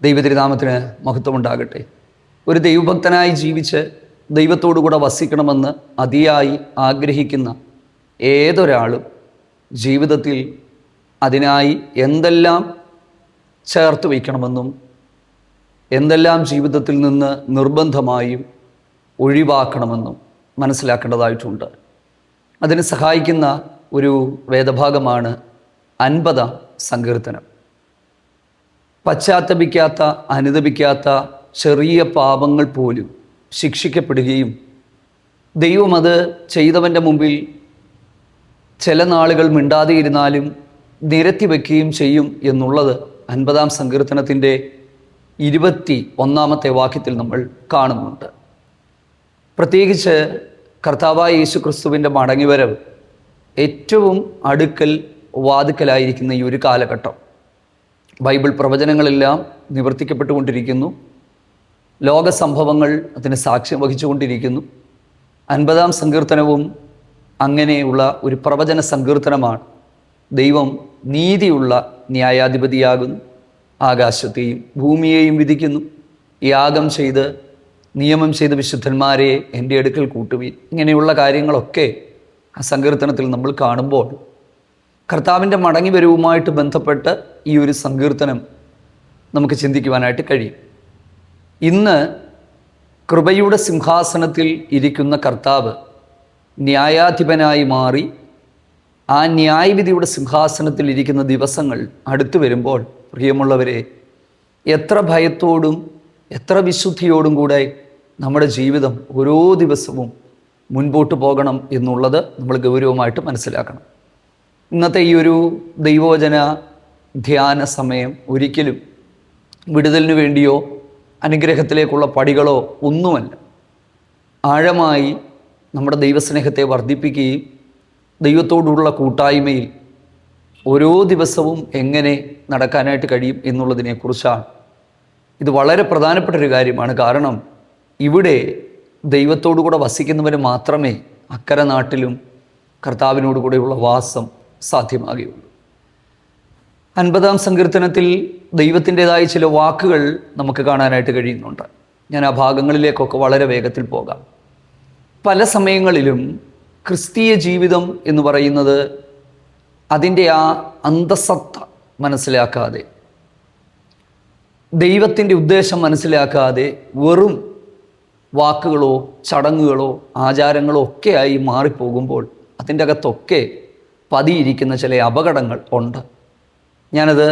ദൈവതിരുനാമത്തിന് മഹത്വമുണ്ടാകട്ടെ. ഒരു ദൈവഭക്തനായി ജീവിച്ച് ദൈവത്തോടുകൂടെ വസിക്കണമെന്ന് അതിയായി ആഗ്രഹിക്കുന്ന ഏതൊരാളും ജീവിതത്തിൽ അതിനായി എന്തെല്ലാം ചേർത്ത് വയ്ക്കണമെന്നും എന്തെല്ലാം ജീവിതത്തിൽ നിന്ന് നിർബന്ധമായും ഒഴിവാക്കണമെന്നും മനസ്സിലാക്കേണ്ടതായിട്ടുണ്ട്. അതിന് സഹായിക്കുന്ന ഒരു വേദഭാഗമാണ് 50-ാം സങ്കീർത്തനം. പശ്ചാത്തപിക്കാത്ത, അനുതപിക്കാത്ത ചെറിയ പാപങ്ങൾ പോലും ശിക്ഷിക്കപ്പെടുകയും ദൈവം അത് ചെയ്തവൻ്റെ മുമ്പിൽ ചില നാളുകൾ മിണ്ടാതെ ഇരുന്നാലും നിരത്തി വയ്ക്കുകയും ചെയ്യും എന്നുള്ളത് 50-ാം സങ്കീർത്തനത്തിൻ്റെ 21-ാമത്തെ വാക്യത്തിൽ നമ്മൾ കാണുന്നുണ്ട്. പ്രത്യേകിച്ച് കർത്താവായ യേശു ക്രിസ്തുവിൻ്റെ മടങ്ങിവരവ് ഏറ്റവും അടുക്കൽ വാതുക്കലായിരിക്കുന്ന ഈ ഒരു കാലഘട്ടം, ബൈബിൾ പ്രവചനങ്ങളെല്ലാം നിവർത്തിക്കപ്പെട്ടുകൊണ്ടിരിക്കുന്നു. ലോക സംഭവങ്ങൾ അതിന് സാക്ഷ്യം വഹിച്ചുകൊണ്ടിരിക്കുന്നു. 50-ാം സങ്കീർത്തനവും അങ്ങനെയുള്ള ഒരു പ്രവചന സങ്കീർത്തനമാണ്. ദൈവം നീതിയുള്ള ന്യായാധിപതിയാകുന്നു, ആകാശത്തെയും ഭൂമിയെയും വിധിക്കുന്നു. യാഗം ചെയ്ത് നിയമം ചെയ്ത വിശുദ്ധന്മാരെ എൻ്റെ അടുക്കൽ കൂട്ടുവീൻ. ഇങ്ങനെയുള്ള കാര്യങ്ങളൊക്കെ ആ സങ്കീർത്തനത്തിൽ നമ്മൾ കാണുമ്പോൾ കർത്താവിൻ്റെ മടങ്ങിവരവുമായിട്ട് ബന്ധപ്പെട്ട് ഈ ഒരു സങ്കീർത്തനം നമുക്ക് ചിന്തിക്കുവാനായിട്ട് കഴിയും. ഇന്ന് കൃപയുടെ സിംഹാസനത്തിൽ ഇരിക്കുന്ന കർത്താവ് ന്യായാധിപനായി മാറി ആ ന്യായവിധിയുടെ സിംഹാസനത്തിൽ ഇരിക്കുന്ന ദിവസങ്ങൾ അടുത്തു വരുമ്പോൾ, പ്രിയമുള്ളവരെ, എത്ര ഭയത്തോടും എത്ര വിശുദ്ധിയോടും കൂടെ നമ്മുടെ ജീവിതം ഓരോ ദിവസവും മുൻപോട്ട് പോകണം എന്നുള്ളത് നമ്മൾ ഗൗരവമായിട്ട് മനസ്സിലാക്കണം. ഇന്നത്തെ ഈ ഒരു ദൈവവചന ധ്യാന സമയം ഒരിക്കലും വിടുതലിന് വേണ്ടിയോ അനുഗ്രഹത്തിലേക്കുള്ള പടികളോ ഒന്നുമല്ല. ആഴമായി നമ്മുടെ ദൈവസ്നേഹത്തെ വർദ്ധിപ്പിക്കുകയും ദൈവത്തോടുള്ള കൂട്ടായ്മയിൽ ഓരോ ദിവസവും എങ്ങനെ നടക്കാനായിട്ട് കഴിയും എന്നുള്ളതിനെക്കുറിച്ചാണ്. ഇത് വളരെ പ്രധാനപ്പെട്ട ഒരു കാര്യമാണ്. കാരണം ഇവിടെ ദൈവത്തോടു കൂടെ വസിക്കുന്നവന് മാത്രമേ അക്കരെ നാട്ടിലും കർത്താവിനോട് കൂടെയുള്ള വാസം സാധ്യമാകുകയുള്ളൂ. 50-ാം സങ്കീർത്തനത്തിൽ ദൈവത്തിൻ്റെതായ ചില വാക്കുകൾ നമുക്ക് കാണാനായിട്ട് കഴിയുന്നുണ്ട്. ഞാൻ ആ ഭാഗങ്ങളിലേക്കൊക്കെ വളരെ വേഗത്തിൽ പോകാം. പല സമയങ്ങളിലും ക്രിസ്തീയ ജീവിതം എന്ന് പറയുന്നത് അതിൻ്റെ ആ അന്തസത്ത മനസ്സിലാക്കാതെ, ദൈവത്തിൻ്റെ ഉദ്ദേശം മനസ്സിലാക്കാതെ വെറും വാക്കുകളോ ചടങ്ങുകളോ ആചാരങ്ങളോ ഒക്കെയായി മാറിപ്പോകുമ്പോൾ അതിൻ്റെ അകത്തൊക്കെ പതിയിരിക്കുന്ന ചില അപകടങ്ങൾ ഉണ്ട്. ഞാനത്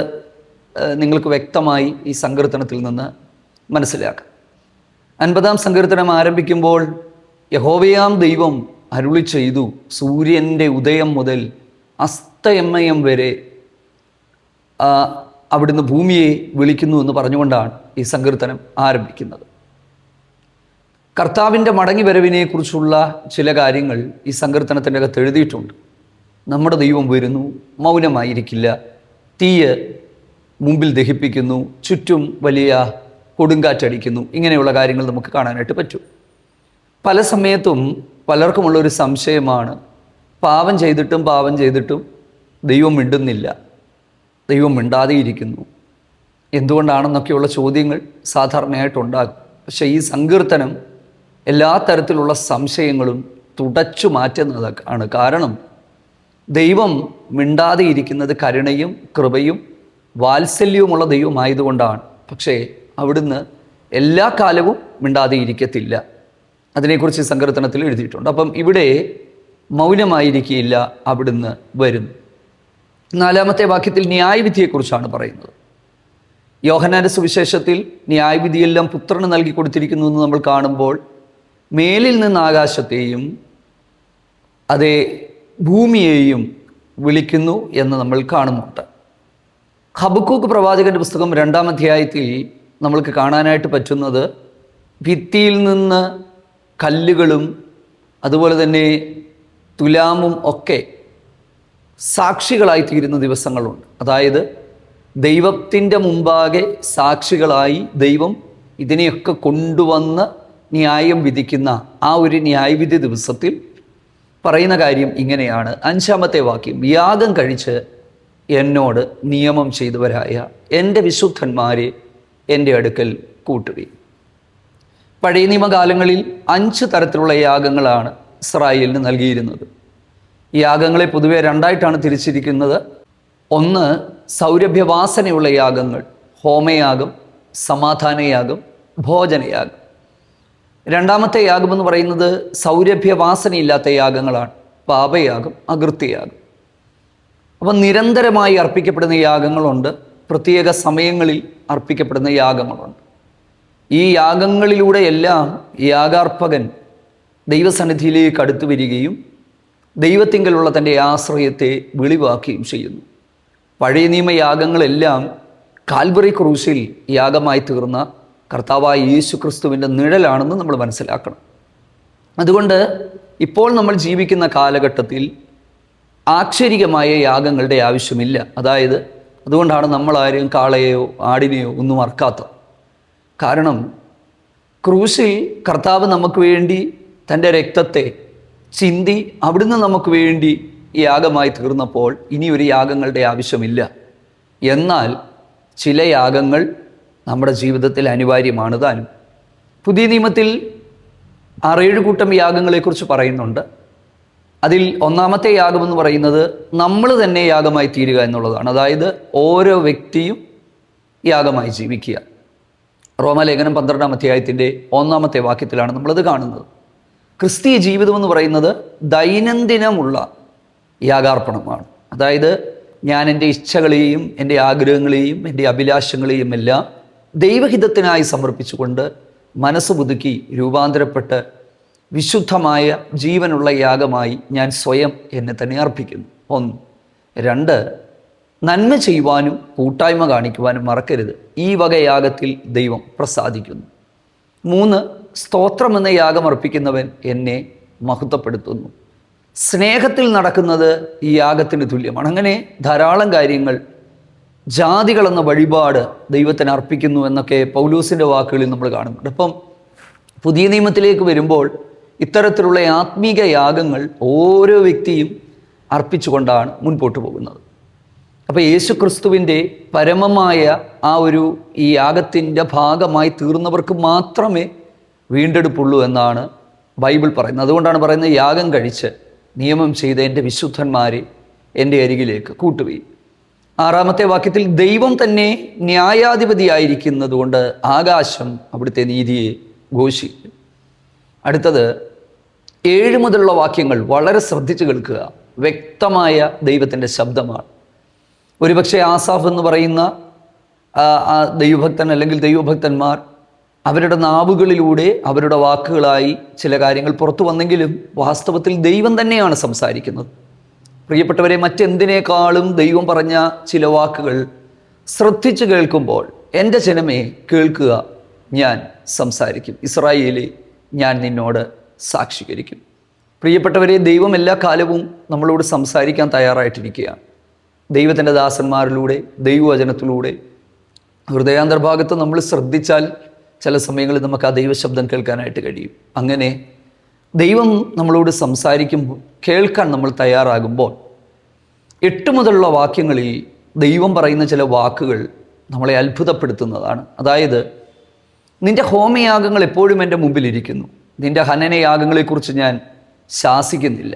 നിങ്ങൾക്ക് വ്യക്തമായി ഈ സങ്കീർത്തനത്തിൽ നിന്ന് മനസ്സിലാക്കാം. 50-ാം സങ്കീർത്തനം ആരംഭിക്കുമ്പോൾ യഹോവയാം ദൈവം അരുളി ചെയ്തു, സൂര്യൻ്റെ ഉദയം മുതൽ അസ്തമയം വരെ അവിടുന്ന് ഭൂമിയെ വിളിക്കുന്നു എന്ന് പറഞ്ഞുകൊണ്ടാണ് ഈ സങ്കീർത്തനം ആരംഭിക്കുന്നത്. കർത്താവിൻ്റെ മടങ്ങി വരവിനെക്കുറിച്ചുള്ള ചില കാര്യങ്ങൾ ഈ സങ്കീർത്തനത്തിൻ്റെ അകത്ത് എഴുതിയിട്ടുണ്ട്. നമ്മുടെ ദൈവം വരുന്നു, മൗനമായിരിക്കില്ല, തീയ് മുമ്പിൽ ദഹിപ്പിക്കുന്നു, ചുറ്റും വലിയ കൊടുങ്കാറ്റടിക്കുന്നു. ഇങ്ങനെയുള്ള കാര്യങ്ങൾ നമുക്ക് കാണാനായിട്ട് പറ്റും. പല സമയത്തും പലർക്കുമുള്ളൊരു സംശയമാണ്, പാപം ചെയ്തിട്ടും ദൈവം മിണ്ടുന്നില്ല, ദൈവം മിണ്ടാതെയിരിക്കുന്നു, എന്തുകൊണ്ടാണെന്നൊക്കെയുള്ള ചോദ്യങ്ങൾ സാധാരണയായിട്ടുണ്ടാകും. പക്ഷേ ഈ സങ്കീർത്തനം എല്ലാ തരത്തിലുള്ള സംശയങ്ങളും തുടച്ചു മാറ്റുന്നതാണ്. കാരണം ദൈവം മിണ്ടാതെ ഇരിക്കുന്നത് കരുണയും കൃപയും വാത്സല്യവുമുള്ള ദൈവമായതുകൊണ്ടാണ്. പക്ഷേ അവിടുന്ന് എല്ലാ കാലവും മിണ്ടാതെ ഇരിക്കത്തില്ല. അതിനെക്കുറിച്ച് സങ്കീർത്തനത്തിൽ എഴുതിയിട്ടുണ്ട്. അപ്പം ഇവിടെ മൗനമായിരിക്കില്ല, അവിടുന്ന് വരുന്നു. 4-ാമത്തെ വാക്യത്തിൽ ന്യായവിധിയെക്കുറിച്ചാണ് പറയുന്നത്. യോഹന്നാന്റെ സുവിശേഷത്തിൽ ന്യായവിധിയെല്ലാം പുത്രന് നൽകി കൊടുത്തിരിക്കുന്നു എന്ന് നമ്മൾ കാണുമ്പോൾ മേലിൽ നിന്ന് ആകാശത്തെയും അതേ ഭൂമിയെയും വിളിക്കുന്നു എന്ന് നമ്മൾ കാണുന്നുണ്ട്. ഹബക്കൂക്ക് പ്രവാചകന്റെ പുസ്തകം 2-ാം അധ്യായത്തിൽ നമ്മൾക്ക് കാണാനായിട്ട് പറ്റുന്നത് ഭിത്തിയിൽ നിന്ന് കല്ലുകളും അതുപോലെ തന്നെ തുലാമും ഒക്കെ സാക്ഷികളായിത്തീരുന്ന ദിവസങ്ങളുണ്ട്. അതായത് ദൈവത്തിൻ്റെ മുമ്പാകെ സാക്ഷികളായി ദൈവം ഇതിനെയൊക്കെ കൊണ്ടുവന്ന് ന്യായം വിധിക്കുന്ന ആ ഒരു ന്യായവിധി ദിവസത്തിൽ പറയുന്ന കാര്യം ഇങ്ങനെയാണ്. 5-ാമത്തെ വാക്യം, യാഗം കഴിച്ച് എന്നോട് നിയമം ചെയ്തവരായ എൻ്റെ വിശുദ്ധന്മാരെ എൻ്റെ അടുക്കൽ കൂട്ടുവീൻ. പഴയ നിയമകാലങ്ങളിൽ 5 തരത്തിലുള്ള യാഗങ്ങളാണ് ഇസ്രായേലിന് നൽകിയിരുന്നത്. ഈ യാഗങ്ങളെ പൊതുവെ 2ആയിട്ടാണ് തിരിച്ചിരിക്കുന്നത്. ഒന്ന്, സൗരഭ്യവാസനയുള്ള യാഗങ്ങൾ, ഹോമയാഗം, സമാധാനയാഗം, ഭോജനയാഗം. 2ാമത്തെ യാഗമെന്ന് പറയുന്നത് സൗരഭ്യവാസനയില്ലാത്ത യാഗങ്ങളാണ്, പാപയാഗം, അകൃത്യയാഗം. അപ്പം നിരന്തരമായി അർപ്പിക്കപ്പെടുന്ന യാഗങ്ങളുണ്ട്, പ്രത്യേക സമയങ്ങളിൽ അർപ്പിക്കപ്പെടുന്ന യാഗങ്ങളുണ്ട്. ഈ യാഗങ്ങളിലൂടെയെല്ലാം യാഗാർപ്പകൻ ദൈവസന്നിധിയിലേക്ക് അടുത്തു വരികയും ദൈവത്തിങ്കലുള്ള തൻ്റെ ആശ്രയത്തെ വെളിവാക്കുകയും ചെയ്യുന്നു. പഴയ നിയമ യാഗങ്ങളെല്ലാം കാൽവറി ക്രൂശിൽ യാഗമായി തീർന്ന കർത്താവായ യേശു ക്രിസ്തുവിൻ്റെ നിഴലാണെന്ന് നമ്മൾ മനസ്സിലാക്കണം. അതുകൊണ്ട് ഇപ്പോൾ നമ്മൾ ജീവിക്കുന്ന കാലഘട്ടത്തിൽ ആക്ഷരികമായ യാഗങ്ങളുടെ ആവശ്യമില്ല. അതുകൊണ്ടാണ് നമ്മളാരും കാളയെയോ ആടിനെയോ ഒന്നും അറക്കാത്തത്. കാരണം ക്രൂശിൽ കർത്താവ് നമുക്ക് വേണ്ടി തൻ്റെ രക്തത്തെ ചിന്തി അവിടുന്ന് നമുക്ക് വേണ്ടി യാഗമായി തീർന്നപ്പോൾ ഇനിയൊരു യാഗങ്ങളുടെ ആവശ്യമില്ല. എന്നാൽ ചില യാഗങ്ങൾ നമ്മുടെ ജീവിതത്തിൽ അനിവാര്യമാണ് താനും. പുതിയ നിയമത്തിൽ 6-7 കൂട്ടം യാഗങ്ങളെക്കുറിച്ച് പറയുന്നുണ്ട്. അതിൽ 1ാമത്തെ യാഗമെന്ന് പറയുന്നത് നമ്മൾ തന്നെ യാഗമായി തീരുക എന്നുള്ളതാണ്. ഓരോ വ്യക്തിയും യാഗമായി ജീവിക്കുക. റോമാലേഖനം 12-ാം അധ്യായത്തിൻ്റെ 1-ാമത്തെ വാക്യത്തിലാണ് നമ്മളത് കാണുന്നത്. ക്രിസ്തീയ ജീവിതമെന്ന് പറയുന്നത് ദൈനംദിനമുള്ള യാഗാർപ്പണമാണ്. ഞാൻ എൻ്റെ ഇച്ഛകളെയും എൻ്റെ ആഗ്രഹങ്ങളെയും എൻ്റെ അഭിലാഷങ്ങളെയും എല്ലാം ദൈവഹിതത്തിനായി സമർപ്പിച്ചുകൊണ്ട് മനസ്സ് പുതുക്കി രൂപാന്തരപ്പെട്ട് വിശുദ്ധമായ ജീവനുള്ള യാഗമായി ഞാൻ സ്വയം എന്നെ തന്നെ അർപ്പിക്കുന്നു. 1. 2, നന്മ ചെയ്യുവാനും കൂട്ടായ്മ കാണിക്കുവാനും മറക്കരുത്. ഈ വക യാഗത്തിൽ ദൈവം പ്രസാദിക്കുന്നു. 3, സ്തോത്രം എന്ന യാഗം അർപ്പിക്കുന്നവൻ എന്നെ മഹത്വപ്പെടുത്തുന്നു. സ്നേഹത്തിൽ നടക്കുന്നത് ഈ യാഗത്തിന് തുല്യമാണ്. അങ്ങനെ ധാരാളം കാര്യങ്ങൾ, ജാതികളെന്ന വഴിപാട് ദൈവത്തിന് അർപ്പിക്കുന്നു എന്നൊക്കെ പൗലോസിൻ്റെ വാക്കുകളിൽ നമ്മൾ കാണുന്നുണ്ട്. അപ്പം പുതിയ നിയമത്തിലേക്ക് വരുമ്പോൾ ഇത്തരത്തിലുള്ള ആത്മീക യാഗങ്ങൾ ഓരോ വ്യക്തിയും അർപ്പിച്ചുകൊണ്ടാണ് മുൻപോട്ട് പോകുന്നത്. അപ്പോൾ യേശു ക്രിസ്തുവിൻ്റെ പരമമായ ഈ യാഗത്തിൻ്റെ ഭാഗമായി തീർന്നവർക്ക് മാത്രമേ വീണ്ടെടുപ്പുള്ളൂ എന്നാണ് ബൈബിൾ പറയുന്നത്. അതുകൊണ്ടാണ് പറയുന്നത്, യാഗം കഴിച്ച് നിയമം ചെയ്ത എൻ്റെ വിശുദ്ധന്മാരെ എൻ്റെ അരികിലേക്ക് കൂട്ടുവീൻ. 6-ാമത്തെ വാക്യത്തിൽ ദൈവം തന്നെ ന്യായാധിപതിയായിരിക്കുന്നത് കൊണ്ട് ആകാശം അവിടുത്തെ നീതിയെ ഘോഷിക്കും. അടുത്തത് 7 മുതലുള്ള വാക്യങ്ങൾ വളരെ ശ്രദ്ധിച്ച് കേൾക്കുക. വ്യക്തമായ ദൈവത്തിൻ്റെ ശബ്ദമാണ്. ഒരുപക്ഷെ ആസാഫ് എന്ന് പറയുന്ന ദൈവഭക്തൻ അല്ലെങ്കിൽ ദൈവഭക്തന്മാർ അവരുടെ നാവുകളിലൂടെ അവരുടെ വാക്കുകളായി ചില കാര്യങ്ങൾ പുറത്തു വന്നെങ്കിലും വാസ്തവത്തിൽ ദൈവം തന്നെയാണ് സംസാരിക്കുന്നത്. പ്രിയപ്പെട്ടവരെ, മറ്റെന്തിനേക്കാളും ദൈവം പറഞ്ഞ ചില വാക്കുകൾ ശ്രദ്ധിച്ച് കേൾക്കുമ്പോൾ, എൻ്റെ ജനമേ കേൾക്കുക, ഞാൻ സംസാരിക്കും, ഇസ്രായേലേ ഞാൻ നിന്നോട് സാക്ഷീകരിക്കും. പ്രിയപ്പെട്ടവരെ, ദൈവം എല്ലാ കാലവും നമ്മളോട് സംസാരിക്കാൻ തയ്യാറായിട്ടിരിക്കുകയാണ്. ദൈവത്തിൻ്റെ ദാസന്മാരിലൂടെ, ദൈവവചനത്തിലൂടെ. ഹൃദയാന്തർഭാഗത്ത് നമ്മൾ ശ്രദ്ധിച്ചാൽ ചില സമയങ്ങളിൽ നമുക്ക് ആ ദൈവശബ്ദം കേൾക്കാനായിട്ട് കഴിയും. അങ്ങനെ ദൈവം നമ്മളോട് സംസാരിക്കുമ്പോൾ, കേൾക്കാൻ നമ്മൾ തയ്യാറാകുമ്പോൾ 8 മുതലുള്ള വാക്യങ്ങളിൽ ദൈവം പറയുന്ന ചില വാക്കുകൾ നമ്മളെ അത്ഭുതപ്പെടുത്തുന്നതാണ്. നിൻ്റെ ഹോമയാഗങ്ങൾ എപ്പോഴും എൻ്റെ മുമ്പിലിരിക്കുന്നു, നിൻ്റെ ഹനനയാഗങ്ങളെക്കുറിച്ച് ഞാൻ ശാസിക്കുന്നില്ല.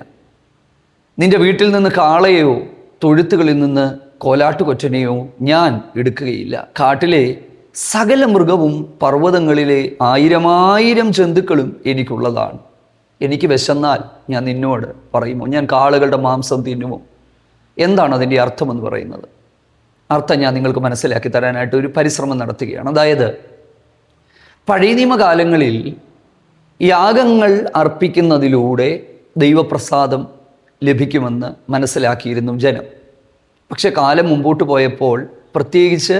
നിൻ്റെ വീട്ടിൽ നിന്ന് കാളയോ തൊഴുത്തുകളിൽ നിന്ന് കോലാട്ടുകൊറ്റനെയോ ഞാൻ എടുക്കുകയില്ല. കാട്ടിലെ സകല മൃഗവും പർവ്വതങ്ങളിലെ 1000 ജന്തുക്കളും എനിക്കുള്ളതാണ്. എനിക്ക് വിശന്നാൽ ഞാൻ നിന്നോട് പറയുമോ, ഞാൻ കാളകളുടെ മാംസം തിന്നുമോ? എന്താണ് അതിൻ്റെ അർത്ഥമെന്ന് പറയുന്നത്? അർത്ഥം ഞാൻ നിങ്ങൾക്ക് മനസ്സിലാക്കി തരാനായിട്ട് ഒരു പരിശ്രമം നടത്തുകയാണ്. പഴയ നിയമകാലങ്ങളിൽ യാഗങ്ങൾ അർപ്പിക്കുന്നതിലൂടെ ദൈവപ്രസാദം ലഭിക്കുമെന്ന് മനസ്സിലാക്കിയിരുന്നു ജനം. പക്ഷെ കാലം മുമ്പോട്ട് പോയപ്പോൾ, പ്രത്യേകിച്ച്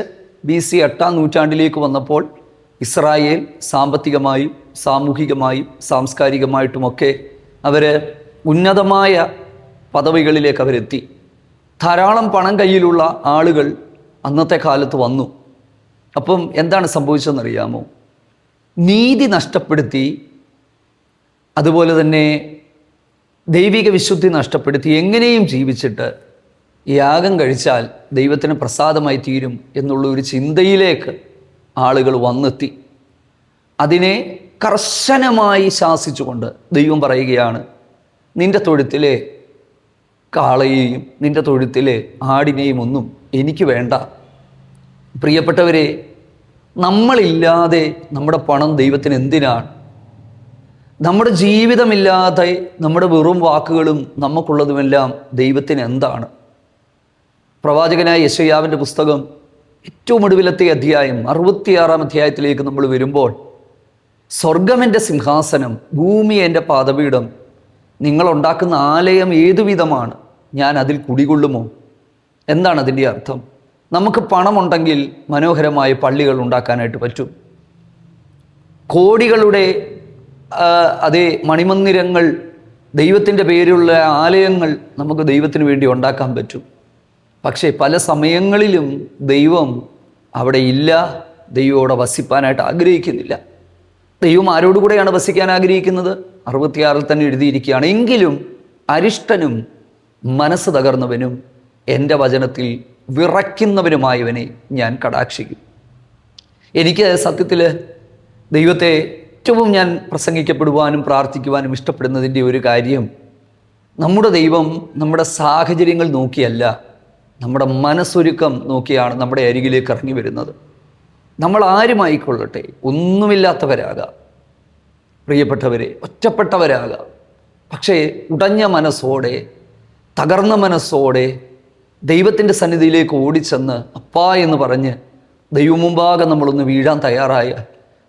BC 8-ാം നൂറ്റാണ്ടിലേക്ക് വന്നപ്പോൾ, ഇസ്രായേൽ സാമ്പത്തികമായും സാമൂഹികമായും സാംസ്കാരികമായിട്ടുമൊക്കെ അവർ ഉന്നതമായ പദവികളിലേക്ക് അവരെത്തി. ധാരാളം പണം കയ്യിലുള്ള ആളുകൾ അന്നത്തെ കാലത്ത് വന്നു. അപ്പം എന്താണ് സംഭവിച്ചതെന്നറിയാമോ? നീതി നഷ്ടപ്പെടുത്തി, അതുപോലെ തന്നെ ദൈവിക വിശുദ്ധി നഷ്ടപ്പെടുത്തി എങ്ങനെയും ജീവിച്ചിട്ട് യാഗം കഴിച്ചാൽ ദൈവത്തിന് പ്രസാദമായി തീരും എന്നുള്ള ഒരു ചിന്തയിലേക്ക് ആളുകൾ വന്നെത്തി. അതിനെ കർശനമായി ശാസിച്ചുകൊണ്ട് ദൈവം പറയുകയാണ്, നിന്റെ തൊഴുത്തിലെ കാളയെയും നിന്റെ തൊഴുത്തിലെ ആടിനെയും ഒന്നും എനിക്ക് വേണ്ട. പ്രിയപ്പെട്ടവരെ, നമ്മളില്ലാതെ നമ്മുടെ പണം ദൈവത്തിന് എന്തിനാണ്? നമ്മുടെ ജീവിതമില്ലാതെ നമ്മുടെ വെറും വാക്കുകളും നമുക്കുള്ളതുമെല്ലാം ദൈവത്തിന് എന്താണ്? പ്രവാചകനായ യെശയ്യാവിൻ്റെ പുസ്തകം ഏറ്റവും ഒടുവിലത്തെ അധ്യായം 66-ാം അധ്യായത്തിലേക്ക് നമ്മൾ വരുമ്പോൾ, സ്വർഗം എൻ്റെ സിംഹാസനം, ഭൂമി എൻ്റെ പാദപീഠം, നിങ്ങളുണ്ടാക്കുന്ന ആലയം ഏതുവിധമാണ്, ഞാൻ അതിൽ കുടികൊള്ളുമോ? എന്താണ് അതിൻ്റെ അർത്ഥം? നമുക്ക് പണമുണ്ടെങ്കിൽ മനോഹരമായ പള്ളികൾ ഉണ്ടാക്കാനായിട്ട് പറ്റും. കോടികളുടെ അതേ മണിമന്ദിരങ്ങൾ, ദൈവത്തിൻ്റെ പേരിലുള്ള ആലയങ്ങൾ നമുക്ക് ദൈവത്തിന് വേണ്ടി ഉണ്ടാക്കാൻ പറ്റും. പക്ഷേ പല സമയങ്ങളിലും ദൈവം അവിടെ ഇല്ല, ദൈവം അവിടെ വസിപ്പാനായിട്ട് ആഗ്രഹിക്കുന്നില്ല. ദൈവം ആരോടുകൂടെയാണ് വസിക്കാൻ ആഗ്രഹിക്കുന്നത്? 66-ൽ തന്നെ എഴുതിയിരിക്കുകയാണ്, എങ്കിലും അരിഷ്ടനും മനസ്സ് തകർന്നവനും എൻ്റെ വചനത്തിൽ വിറയ്ക്കുന്നവനുമായവനെ ഞാൻ കടാക്ഷിക്കും. എനിക്ക് സത്യത്തിൽ ദൈവത്തെ ഏറ്റവും ഞാൻ പ്രസംഗിക്കപ്പെടുവാനും പ്രാർത്ഥിക്കുവാനും ഇഷ്ടപ്പെടുന്നതിൻ്റെ ഒരു കാര്യം, നമ്മുടെ ദൈവം നമ്മുടെ സാഹചര്യങ്ങൾ നോക്കിയല്ല, നമ്മുടെ മനസ്സൊരുക്കം നോക്കിയാണ് നമ്മുടെ അരികിലേക്ക് ഇറങ്ങി വരുന്നത്. നമ്മൾ ആരുമായിക്കൊള്ളട്ടെ, ഒന്നുമില്ലാത്തവരാകാം, പ്രിയപ്പെട്ടവരെ, ഒറ്റപ്പെട്ടവരാകാം. പക്ഷേ ഉടഞ്ഞ മനസ്സോടെ, തകർന്ന മനസ്സോടെ ദൈവത്തിൻ്റെ സന്നിധിയിലേക്ക് ഓടിച്ചെന്ന് അപ്പാ എന്ന് പറഞ്ഞ് ദൈവമുമ്പാകെ നമ്മളൊന്ന് വീഴാൻ തയ്യാറായാൽ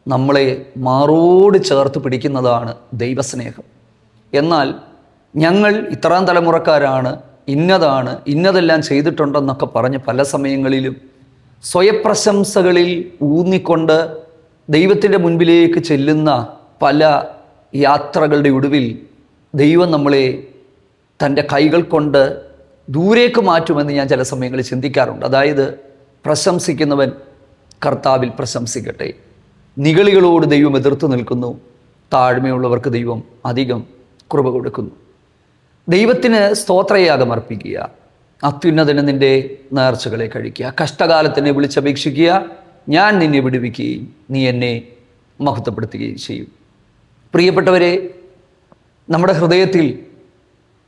നമ്മളെ മാറോട് ചേർത്ത് പിടിക്കുന്നതാണ് ദൈവസ്നേഹം. എന്നാൽ ഞങ്ങൾ ഇത്രാം തലമുറക്കാരാണ്, ഇന്നതാണ്, ഇന്നതെല്ലാം ചെയ്തിട്ടുണ്ടെന്നൊക്കെ പറഞ്ഞ് പല സമയങ്ങളിലും സ്വയപ്രശംസകളിൽ ഊന്നിക്കൊണ്ട് ദൈവത്തിൻ്റെ മുൻപിലേക്ക് ചെല്ലുന്ന പല യാത്രകളുടെ ഒടുവിൽ ദൈവം നമ്മളെ തൻ്റെ കൈകൾ കൊണ്ട് ദൂരേക്ക് മാറ്റുമെന്ന് ഞാൻ ചില സമയങ്ങളിൽ ചിന്തിക്കാറുണ്ട്. അതായത്, പ്രശംസിക്കുന്നവൻ കർത്താവിൽ പ്രശംസിക്കട്ടെ. നിഗളികളോട് ദൈവം എതിർത്ത് നിൽക്കുന്നു, താഴ്മയുള്ളവർക്ക് ദൈവം അധികം കൃപ കൊടുക്കുന്നു. ദൈവത്തിന് സ്തോത്രയാഗം അർപ്പിക്കുക, അത്യുന്നതന് നിൻ്റെ നേർച്ചകളെ കഴിക്കുക, കഷ്ടകാലത്തിനെ വിളിച്ചപേക്ഷിക്കുക, ഞാൻ നിന്നെ വിടുവിക്കുകയും നീ എന്നെ മഹത്വപ്പെടുത്തുകയും ചെയ്യും. പ്രിയപ്പെട്ടവരെ, നമ്മുടെ ഹൃദയത്തിൽ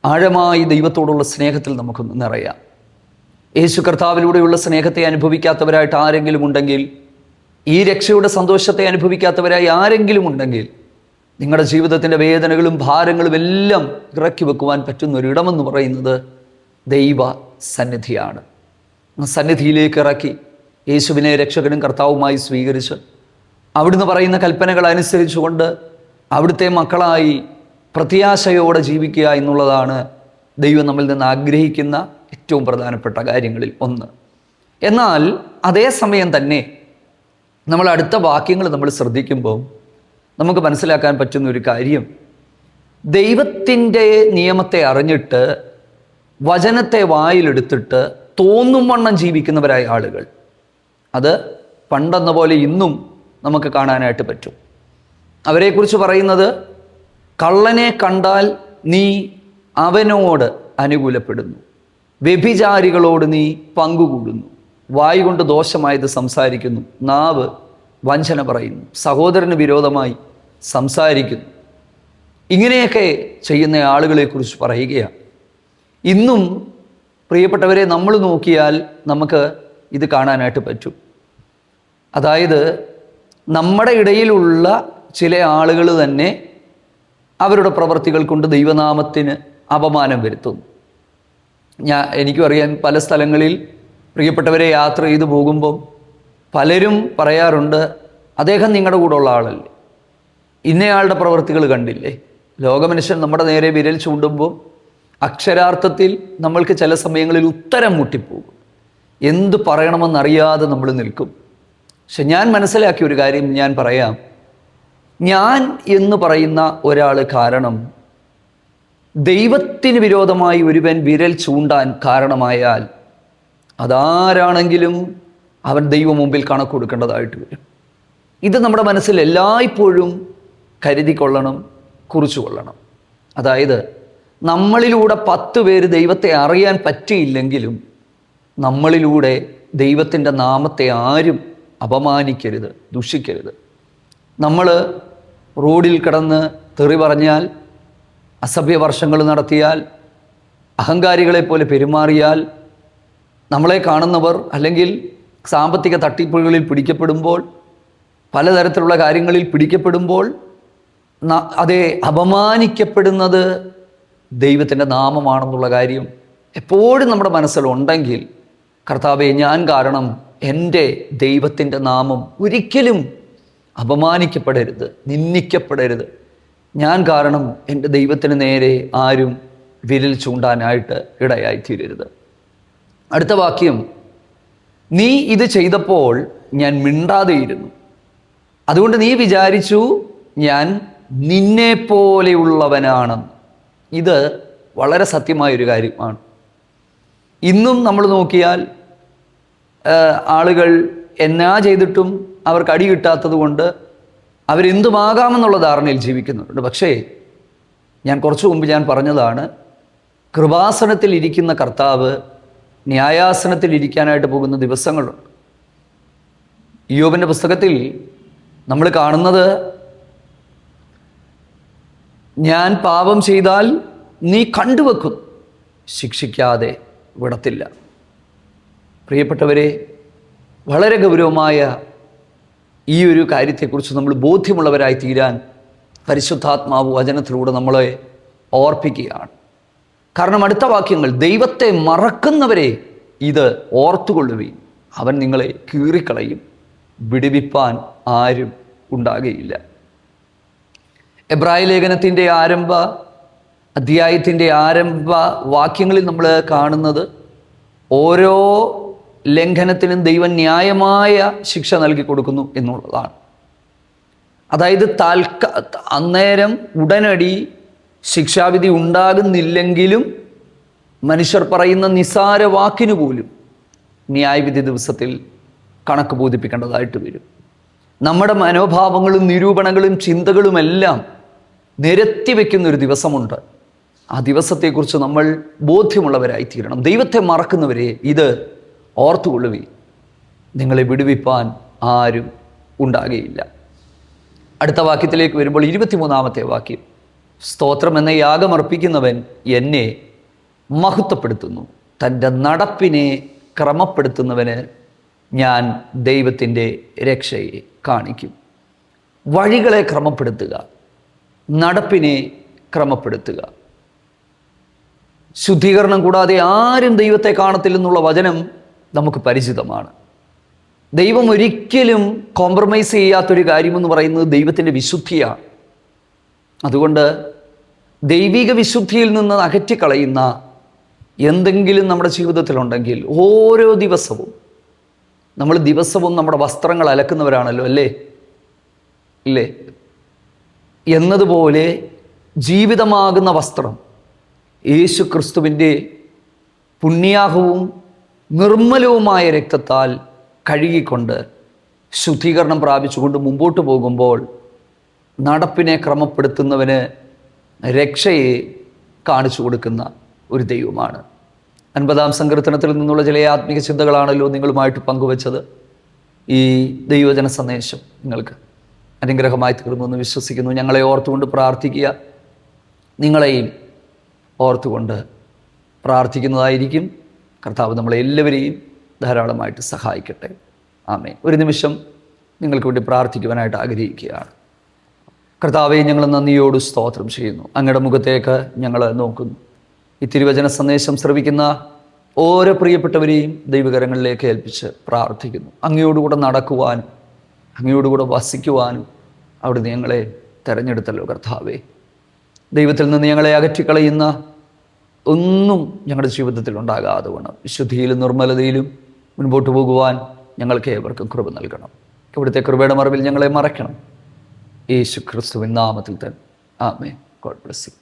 ആഴമായി ദൈവത്തോടുള്ള സ്നേഹത്തിൽ നമുക്കൊന്ന് നിറയാം. യേശു കർത്താവിലൂടെയുള്ള സ്നേഹത്തെ അനുഭവിക്കാത്തവരായിട്ട് ആരെങ്കിലും ഉണ്ടെങ്കിൽ, ഈ രക്ഷയുടെ സന്തോഷത്തെ അനുഭവിക്കാത്തവരായി ആരെങ്കിലും ഉണ്ടെങ്കിൽ, നിങ്ങളുടെ ജീവിതത്തിൻ്റെ വേദനകളും ഭാരങ്ങളും എല്ലാം ഇറക്കി വെക്കുവാൻ പറ്റുന്ന ഒരിടമെന്ന് പറയുന്നത് ദൈവ സന്നിധിയാണ്. സന്നിധിയിലേക്ക് ഇറക്കി യേശുവിനെ രക്ഷകനും കർത്താവുമായി സ്വീകരിച്ച് അവിടുന്ന് പറയുന്ന കൽപ്പനകൾ അനുസരിച്ചുകൊണ്ട് അവിടുത്തെ മക്കളായി പ്രത്യാശയോടെ ജീവിക്കുക എന്നുള്ളതാണ് ദൈവം നമ്മിൽ നിന്ന് ആഗ്രഹിക്കുന്ന ഏറ്റവും പ്രധാനപ്പെട്ട കാര്യങ്ങളിൽ ഒന്ന്. എന്നാൽ അതേസമയം തന്നെ നമ്മൾ അടുത്ത വാക്യങ്ങൾ നമ്മൾ ശ്രദ്ധിക്കുമ്പോൾ നമുക്ക് മനസ്സിലാക്കാൻ പറ്റുന്ന ഒരു കാര്യം, ദൈവത്തിൻ്റെ നിയമത്തെ അറിഞ്ഞിട്ട് വചനത്തെ വായിലെടുത്തിട്ട് തോന്നും വണ്ണം ജീവിക്കുന്നവരായ ആളുകൾ, അത് പണ്ടെന്ന പോലെ ഇന്നും നമുക്ക് കാണാനായിട്ട് പറ്റും. അവരെക്കുറിച്ച് പറയുന്നത്, കള്ളനെ കണ്ടാൽ നീ അവനോട് അനുകൂലപ്പെടുന്നു, വ്യഭിചാരികളോട് നീ പങ്കുകൂടുന്നു, വായ് കൊണ്ട് ദോഷമായത് സംസാരിക്കുന്നു, നാവ് വഞ്ചന പറയുന്നു, സഹോദരന് വിരോധമായി സംസാരിക്കുന്നു. ഇങ്ങനെയൊക്കെ ചെയ്യുന്ന ആളുകളെക്കുറിച്ച് പറയുകയാണ്. ഇന്നും പ്രിയപ്പെട്ടവരെ, നമ്മൾ നോക്കിയാൽ നമുക്ക് ഇത് കാണാനായിട്ട് പറ്റും. അതായത്, നമ്മുടെ ഇടയിലുള്ള ചില ആളുകൾ തന്നെ അവരുടെ പ്രവർത്തികൾ കൊണ്ട് ദൈവനാമത്തിന് അപമാനം വരുത്തുന്നു. എനിക്കും അറിയാൻ, പല സ്ഥലങ്ങളിൽ പ്രിയപ്പെട്ടവരെ യാത്ര ചെയ്തു പോകുമ്പം പലരും പറയാറുണ്ട്, അദ്ദേഹം നിങ്ങളുടെ കൂടെ ഉള്ള ആളല്ലേ, ഇന്നയാളുടെ പ്രവൃത്തികൾ കണ്ടില്ലേ. ലോകമനുഷ്യൻ നമ്മുടെ നേരെ വിരൽ ചൂണ്ടുമ്പോൾ അക്ഷരാർത്ഥത്തിൽ നമ്മൾക്ക് ചില സമയങ്ങളിൽ ഉത്തരം മുട്ടിപ്പോകും. എന്ത് പറയണമെന്നറിയാതെ നമ്മൾ നിൽക്കും. പക്ഷെ ഞാൻ മനസ്സിലാക്കിയ ഒരു കാര്യം ഞാൻ പറയാം. ഞാൻ എന്ന് പറയുന്ന ഒരാൾ കാരണം ദൈവത്തിന് വിരോധമായി ഒരുവൻ വിരൽ ചൂണ്ടാൻ കാരണമായാൽ അതാരാണെങ്കിലും അവൻ ദൈവം മുമ്പിൽ കണക്ക് കൊടുക്കേണ്ടതായിട്ട് വരും. ഇത് നമ്മുടെ മനസ്സിൽ എല്ലായ്പ്പോഴും കരുതിക്കൊള്ളണം, കുറിച്ചു കൊള്ളണം. അതായത്, നമ്മളിലൂടെ 10 പേര് ദൈവത്തെ അറിയാൻ പറ്റിയില്ലെങ്കിലും നമ്മളിലൂടെ ദൈവത്തിൻ്റെ നാമത്തെ ആരും അപമാനിക്കരുത്, ദുഷിക്കരുത്. നമ്മൾ റോഡിൽ കിടന്ന് തെറി പറഞ്ഞാൽ, അസഭ്യവർഷങ്ങൾ നടത്തിയാൽ, അഹങ്കാരികളെ പോലെ പെരുമാറിയാൽ, നമ്മളെ കാണുന്നവർ അല്ലെങ്കിൽ സാമ്പത്തിക തട്ടിപ്പുകളിൽ പിടിക്കപ്പെടുമ്പോൾ, പലതരത്തിലുള്ള കാര്യങ്ങളിൽ പിടിക്കപ്പെടുമ്പോൾ അതേ അപമാനിക്കപ്പെടുന്നത് ദൈവത്തിൻ്റെ നാമമാണെന്നുള്ള കാര്യം എപ്പോഴും നമ്മുടെ മനസ്സിലുണ്ടെങ്കിൽ, കർത്താവേ, ഞാൻ കാരണം എൻ്റെ ദൈവത്തിൻ്റെ നാമം ഒരിക്കലും അപമാനിക്കപ്പെടരുത്, നിന്ദിക്കപ്പെടരുത്. ഞാൻ കാരണം എൻ്റെ ദൈവത്തിന് നേരെ ആരും വിരൽ ചൂണ്ടാനായിട്ട് ഇടയായിത്തീരരുത്. അടുത്ത വാക്യം, നീ ഇത് ചെയ്തപ്പോൾ ഞാൻ മിണ്ടാതെയിരുന്നു, അതുകൊണ്ട് നീ വിചാരിച്ചു ഞാൻ നിന്നെ പോലെയുള്ളവനാണെന്ന്. ഇത് വളരെ സത്യമായൊരു കാര്യമാണ്. ഇന്നും നമ്മൾ നോക്കിയാൽ ആളുകൾ എന്നാ ചെയ്തിട്ടും അവർക്ക് അടി കിട്ടാത്തത് കൊണ്ട് അവരെന്തുമാകാമെന്നുള്ള ധാരണയിൽ ജീവിക്കുന്നുണ്ട്. പക്ഷേ ഞാൻ കുറച്ചു മുമ്പ് ഞാൻ പറഞ്ഞതാണ്, കൃപാസനത്തിൽ ഇരിക്കുന്ന കർത്താവ് ന്യായാസനത്തിൽ ഇരിക്കാനായിട്ട് പോകുന്ന ദിവസങ്ങളുണ്ട്. ഇയ്യോബിൻ്റെ പുസ്തകത്തിൽ നമ്മൾ കാണുന്നത്, ഞാൻ പാപം ചെയ്താൽ നീ കണ്ടുവെക്കും, ശിക്ഷിക്കാതെ വിടത്തില്ല. പ്രിയപ്പെട്ടവരെ, വളരെ ഗൗരവമായ ഈ ഒരു കാര്യത്തെക്കുറിച്ച് നമ്മൾ ബോധ്യമുള്ളവരായി തീരാൻ പരിശുദ്ധാത്മാവ് വചനത്തിലൂടെ നമ്മളെ ഓർപ്പിക്കുകയാണ്. കാരണം അടുത്ത വാക്യങ്ങൾ, ദൈവത്തെ മറക്കുന്നവരെ ഇത് ഓർത്തുകൊള്ളുകയും അവൻ നിങ്ങളെ കീറിക്കളയും, വിടുവിപ്പാൻ ആരും ഉണ്ടാകുകയില്ല. എബ്രായ ലേഖനത്തിൻ്റെ അധ്യായത്തിൻ്റെ ആരംഭ വാക്യങ്ങളിൽ നമ്മൾ കാണുന്നത്, ഓരോ ലംഘനത്തിനും ദൈവം ന്യായമായ ശിക്ഷ നൽകി കൊടുക്കുന്നു എന്നുള്ളതാണ്. അതായത് അന്നേരം ഉടനടി ശിക്ഷാവിധി ഉണ്ടാകുന്നില്ലെങ്കിലും മനുഷ്യർ പറയുന്ന നിസ്സാര വാക്കിനു പോലും ന്യായവിധി ദിവസത്തിൽ കണക്ക് ബോധിപ്പിക്കേണ്ടതായിട്ട് വരും. നമ്മുടെ മനോഭാവങ്ങളും നിരൂപണങ്ങളും ചിന്തകളുമെല്ലാം നിരത്തി വയ്ക്കുന്നൊരു ദിവസമുണ്ട്. ആ ദിവസത്തെക്കുറിച്ച് നമ്മൾ ബോധ്യമുള്ളവരായി തീരണം. ദൈവത്തെ മറക്കുന്നവരെ ഇത് ഓർത്തുകൊള്ളുകയും നിങ്ങളെ വിടുവിപ്പാൻ ആരും ഉണ്ടാകുകയില്ല. അടുത്ത വാക്യത്തിലേക്ക് വരുമ്പോൾ 23-ാമത്തെ വാക്യം, സ്തോത്രം എന്ന യാഗമർപ്പിക്കുന്നവൻ എന്നെ മഹത്വപ്പെടുത്തുന്നു, തൻ്റെ നടപ്പിനെ ക്രമപ്പെടുത്തുന്നവന് ഞാൻ ദൈവത്തിൻ്റെ രക്ഷയെ കാണിക്കും. വഴികളെ ക്രമപ്പെടുത്തുക, നടപ്പിനെ ക്രമപ്പെടുത്തുക. ശുദ്ധീകരണം കൂടാതെ ആരും ദൈവത്തെ കാണത്തില്ലെന്നുള്ള വചനം നമുക്ക് പരിചിതമാണ്. ദൈവം ഒരിക്കലും കോംപ്രമൈസ് ചെയ്യാത്തൊരു കാര്യമെന്ന് പറയുന്നത് ദൈവത്തിൻ്റെ വിശുദ്ധിയാണ്. അതുകൊണ്ട് ദൈവിക വിശുദ്ധിയിൽ നിന്ന് അകറ്റിക്കളയുന്ന എന്തെങ്കിലും നമ്മുടെ ജീവിതത്തിലുണ്ടെങ്കിൽ ഓരോ ദിവസവും നമ്മുടെ വസ്ത്രങ്ങൾ അലക്കുന്നവരാണല്ലോ, അല്ലേ? ഇല്ലേ? എന്നതുപോലെ ജീവിതമാകുന്ന വസ്ത്രം യേശു ക്രിസ്തുവിൻ്റെ പുണ്യാഹവും നിർമ്മലവുമായ രക്തത്താൽ കഴുകിക്കൊണ്ട് ശുദ്ധീകരണം പ്രാപിച്ചുകൊണ്ട് മുമ്പോട്ട് പോകുമ്പോൾ നടപ്പിനെ ക്രമപ്പെടുത്തുന്നവന് രക്ഷയെ കാണിച്ചു കൊടുക്കുന്ന ഒരു ദൈവമാണ്. 50-ാം സങ്കീർത്തനത്തിൽ നിന്നുള്ള ചില ആത്മീക ചിന്തകളാണല്ലോ നിങ്ങളുമായിട്ട് പങ്കുവച്ചത്. ഈ ദൈവജന സന്ദേശം നിങ്ങൾക്ക് അനുഗ്രഹമായി തീർന്നുവെന്ന് വിശ്വസിക്കുന്നു. ഞങ്ങളെ ഓർത്തുകൊണ്ട് പ്രാർത്ഥിക്കുക. നിങ്ങളെയും ഓർത്തുകൊണ്ട് പ്രാർത്ഥിക്കുന്നതായിരിക്കും. കർത്താവ് നമ്മളെല്ലാവരെയും ധാരാളമായിട്ട് സഹായിക്കട്ടെ. ആമേൻ. ഒരു നിമിഷം നിങ്ങൾക്ക് വേണ്ടി പ്രാർത്ഥിക്കുവാനായിട്ട് ആഗ്രഹിക്കുകയാണ്. കർത്താവെ, ഞങ്ങൾ നന്ദിയോട് സ്തോത്രം ചെയ്യുന്നു. അങ്ങയുടെ മുഖത്തേക്ക് ഞങ്ങൾ നോക്കുന്നു. ഈ തിരുവചന സന്ദേശം ശ്രവിക്കുന്ന ഓരോ പ്രിയപ്പെട്ടവരെയും ദൈവകരങ്ങളിലേക്ക് ഏൽപ്പിച്ച് പ്രാർത്ഥിക്കുന്നു. അങ്ങയോടുകൂടെ നടക്കുവാനും അങ്ങയോടുകൂടെ വസിക്കുവാനും അവിടുന്ന് ഞങ്ങളെ തിരഞ്ഞെടുത്തല്ലോ കർത്താവേ. ദൈവത്തിൽ നിന്ന് ഞങ്ങളെ അകറ്റിക്കളയുന്ന ഒന്നും ഞങ്ങളുടെ ജീവിതത്തിൽ ഉണ്ടാകാതെ വേണം. വിശുദ്ധിയിലും നിർമ്മലതയിലും മുൻപോട്ട് പോകുവാൻ ഞങ്ങൾക്ക് ഏവർക്കും കൃപ നൽകണം. ഇവിടുത്തെ കൃപയുടെ മറവിൽ ഞങ്ങളെ മറയ്ക്കണം. യേശു ക്രിസ്തുവിൻ നാമത്തിൽ തന്നെ. ആമേൻ. God bless U.